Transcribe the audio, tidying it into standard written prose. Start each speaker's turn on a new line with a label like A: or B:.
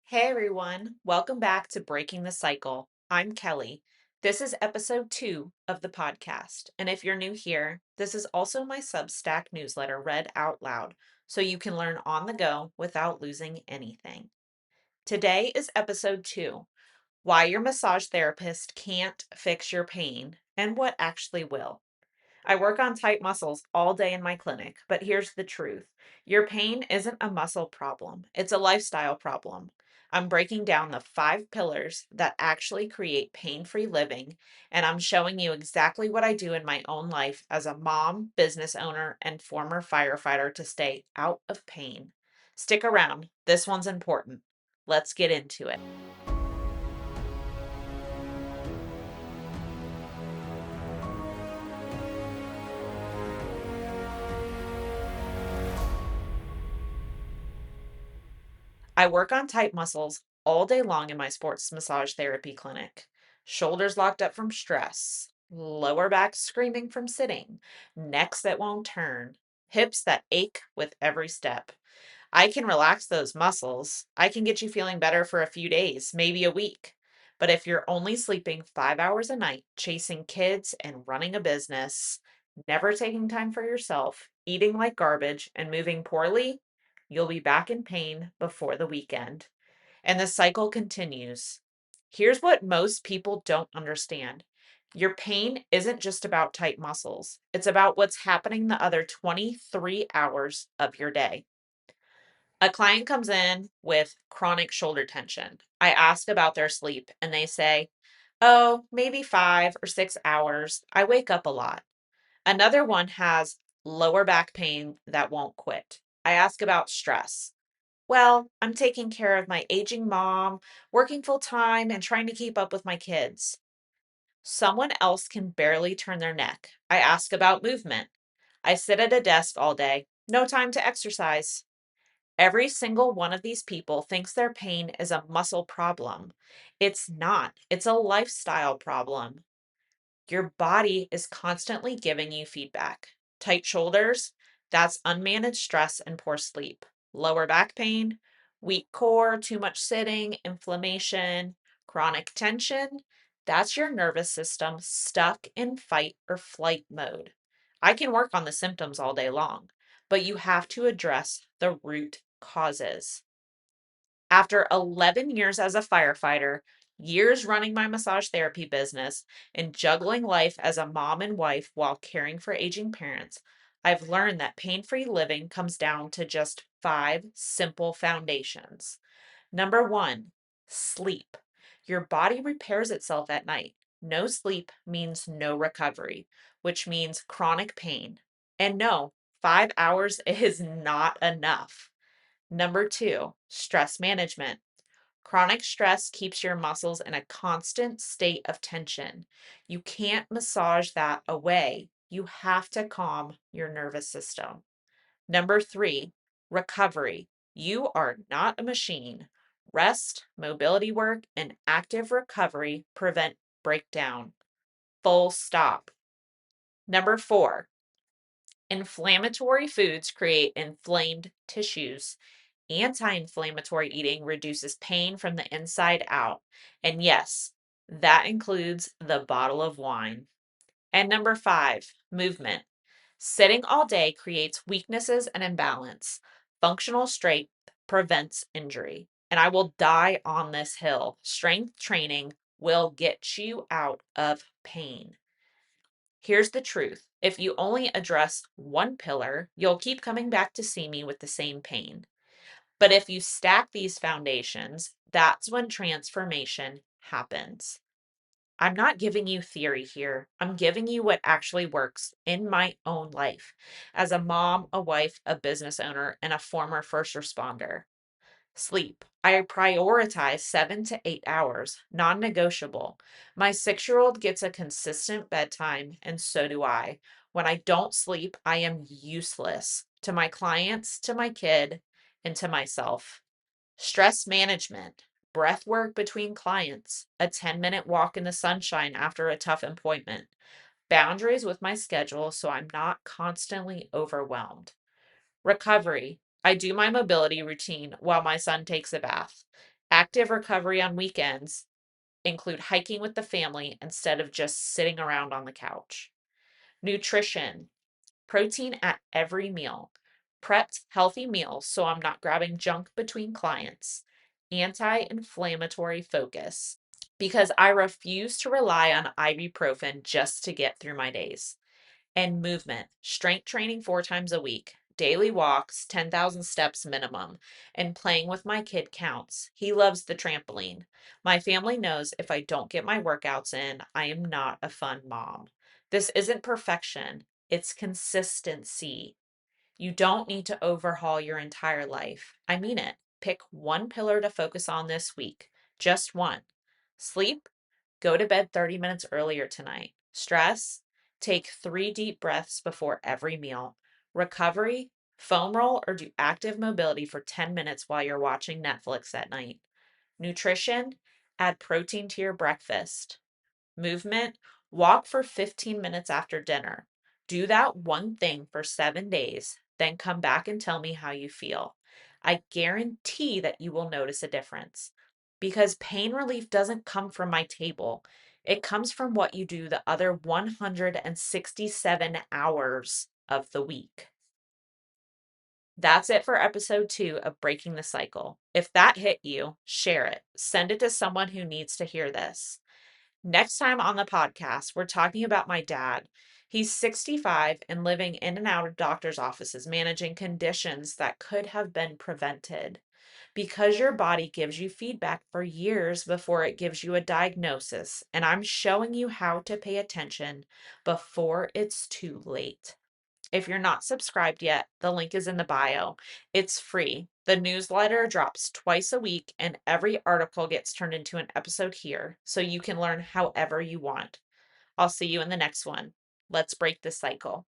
A: Hey everyone, welcome back to Breaking the Cycle. I'm Kelly. This is episode 2 of the podcast. And if you're new here, this is also my Substack newsletter read out loud so you can learn on the go without losing anything. Today is episode 2, why your massage therapist can't fix your pain and what actually will. I work on tight muscles all day in my clinic, but here's the truth. Your pain isn't a muscle problem, it's a lifestyle problem. I'm breaking down the 5 pillars that actually create pain free living, and I'm showing you exactly what I do in my own life as a mom, business owner, and former firefighter to stay out of pain. Stick around, this one's important. Let's get into it. I work on tight muscles all day long in my sports massage therapy clinic. Shoulders locked up from stress, lower back screaming from sitting, necks that won't turn, hips that ache with every step. I can relax those muscles. I can get you feeling better for a few days, maybe a week. But if you're only sleeping 5 hours a night, chasing kids and running a business, never taking time for yourself, eating like garbage, and moving poorly, you'll be back in pain before the weekend. And the cycle continues. Here's what most people don't understand. Your pain isn't just about tight muscles. It's about what's happening the other 23 hours of your day. A client comes in with chronic shoulder tension. I ask about their sleep and they say, oh, maybe 5 or 6 hours. I wake up a lot. Another one has lower back pain that won't quit. I ask about stress. Well, I'm taking care of my aging mom, working full time, and trying to keep up with my kids. Someone else can barely turn their neck. I ask about movement. I sit at a desk all day, no time to exercise. Every single one of these people thinks their pain is a muscle problem. It's not, it's a lifestyle problem. Your body is constantly giving you feedback. Tight shoulders, that's unmanaged stress and poor sleep. Lower back pain, weak core, too much sitting, inflammation, chronic tension, that's your nervous system stuck in fight or flight mode. I can work on the symptoms all day long, but you have to address the root causes. After 11 years as a firefighter, years running my massage therapy business, and juggling life as a mom and wife while caring for aging parents, I've learned that pain free living comes down to just 5 simple foundations. Number one, sleep. Your body repairs itself at night. No sleep means no recovery, which means chronic pain. And no, 5 hours is not enough. Number two, stress management. Chronic stress keeps your muscles in a constant state of tension. You can't massage that away. You have to calm your nervous system. Number three, recovery. You are not a machine. Rest, mobility work, and active recovery prevent breakdown. Full stop. Number four, inflammatory foods create inflamed tissues. Anti-inflammatory eating reduces pain from the inside out. And yes, that includes the bottle of wine. And number five, movement. Sitting all day creates weaknesses and imbalance. Functional strength prevents injury. And I will die on this hill. Strength training will get you out of pain. Here's the truth. If you only address one pillar, you'll keep coming back to see me with the same pain. But if you stack these foundations, that's when transformation happens. I'm not giving you theory here. I'm giving you what actually works in my own life as a mom, a wife, a business owner, and a former first responder. Sleep. I prioritize 7 to 8 hours, non negotiable. My 6-year-old gets a consistent bedtime, and so do I. When I don't sleep, I am useless to my clients, to my kid, and to myself. Stress management, breath work between clients, a 10-minute walk in the sunshine after a tough appointment, boundaries with my schedule so I'm not constantly overwhelmed. Recovery. I do my mobility routine while my son takes a bath. Active recovery on weekends include hiking with the family instead of just sitting around on the couch. Nutrition, protein at every meal. Prepped healthy meals so I'm not grabbing junk between clients. Anti inflammatory focus, because I refuse to rely on ibuprofen just to get through my days. And movement, strength training 4 times a week, daily walks, 10,000 steps minimum, and playing with my kid counts. He loves the trampoline. My family knows if I don't get my workouts in, I am not a fun mom. This isn't perfection, it's consistency. You don't need to overhaul your entire life. I mean it. Pick one pillar to focus on this week. Just one. Sleep, go to bed 30 minutes earlier tonight. Stress, take 3 deep breaths before every meal. Recovery, foam roll or do active mobility for 10 minutes while you're watching Netflix at night. Nutrition, add protein to your breakfast. Movement, walk for 15 minutes after dinner. Do that one thing for 7 days, then come back and tell me how you feel. I guarantee that you will notice a difference because pain relief doesn't come from my table. It comes from what you do the other 167 hours of the week. That's it for episode 2 of Breaking the Cycle. If that hit you, share it. Send it to someone who needs to hear this. Next time on the podcast, we're talking about my dad. He's 65 and living in and out of doctor's offices, managing conditions that could have been prevented. Because your body gives you feedback for years before it gives you a diagnosis, and I'm showing you how to pay attention before it's too late. If you're not subscribed yet, the link is in the bio. It's free. The newsletter drops twice a week, and every article gets turned into an episode here, so you can learn however you want. I'll see you in the next one. Let's break the cycle.